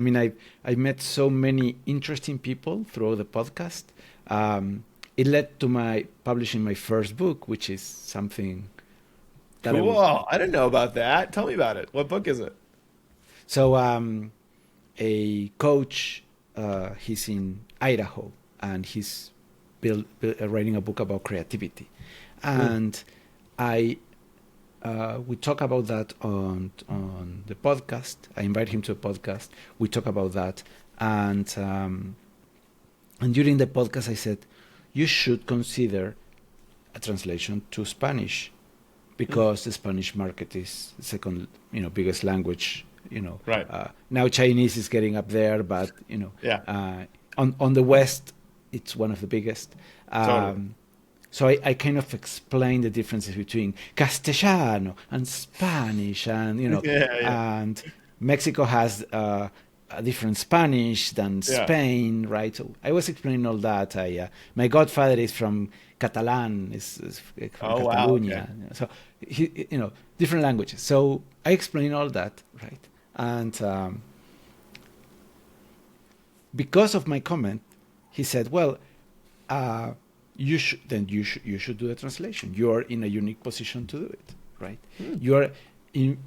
mean, I met so many interesting people through the podcast. It led to my publishing my first book, which is something that I would. Cool. I didn't know about that. Tell me about it. What book is it? So a coach, he's in Idaho, and he's writing a book about creativity, Mm. and I we talk about that on the podcast. I invite him to a podcast. We talk about that, and during the podcast, I said, you should consider a translation to Spanish Mm. because the Spanish market is the second, biggest language. Right. Now Chinese is getting up there, but Yeah. on the West, it's one of the biggest. Totally. So I kind of explain the differences between Castellano and Spanish, and Yeah. Yeah. and Mexico has a different Spanish than Yeah. Spain, right? So I was explaining all that. My godfather is from Catalan, is from Oh wow. Okay. Catalonia, so different languages. So I explain all that, right? And because of my comment, he said, "Well, uh, you should do the translation. You are in a unique position to do it, right? Mm.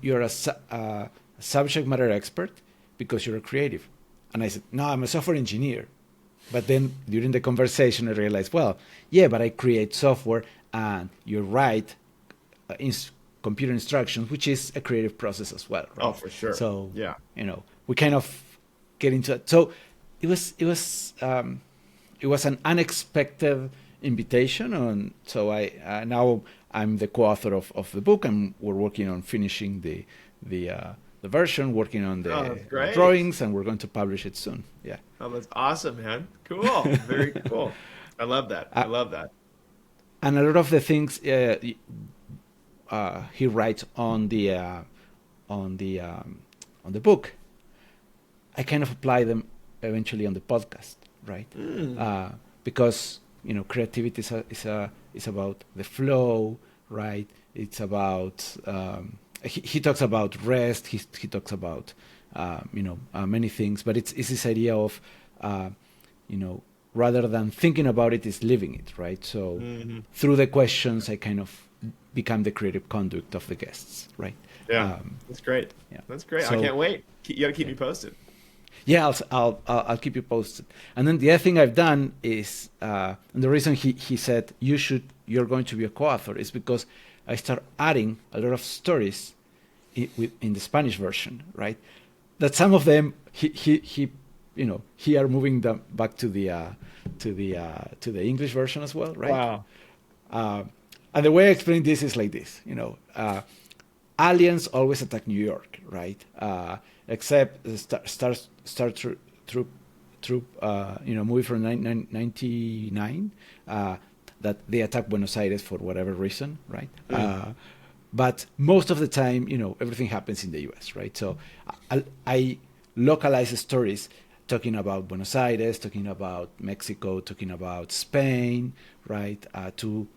You're a subject matter expert because you're a creative." And I said, "No, I'm a software engineer." But then during the conversation, I realized, well, yeah, but I create software, and you write computer instructions, which is a creative process as well, Oh, right? for sure. So Yeah. we kind of get into it. So it was an unexpected invitation, and so I now I'm the co-author of the book, and we're working on finishing the version, working on Oh, the that's great. drawings, and we're going to publish it soon. Yeah. Oh, that's awesome, man. Cool. Very cool. I love that. I Uh, love that. and a lot of the things he writes on the on the book, I kind of apply them eventually on the podcast, right? Mm. Uh, because creativity is about the flow, right? It's about he talks about rest. He talks about many things, but it's this idea of uh, you know rather than thinking about it, is living it, right? So Hmm. through the questions, I kind of become the creative conduit of the guests, right? Yeah. Um, That's great. yeah. That's great. I So can't wait. You got to keep me posted. yeah, I'll keep you posted. And then the other thing I've done is, and the reason he said you're going to be a co-author is because I start adding a lot of stories in the Spanish version, right? That some of them he are moving them back to the English version as well, right? Wow. Uh, and the way I explain this is like this, aliens always attack New York, right? Except the Star Troop, movie from 1999, that they attack Buenos Aires for whatever reason, right? Mm. But most of the time, everything happens in the U.S., right? So I localize stories talking about Buenos Aires, talking about Mexico, talking about Spain, right? To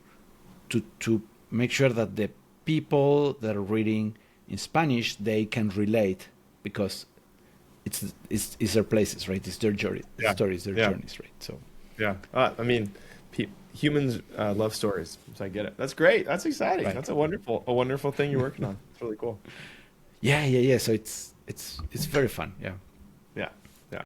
make sure that the people that are reading in Spanish, they can relate, because it's their places, right? It's their journey, Yeah. stories, their Yeah. journeys, right? So Yeah. I mean, humans love stories, so I get it. That's great. That's exciting. right, That's a wonderful thing you're working on. It's really cool. yeah. So it's very fun, yeah. Yeah.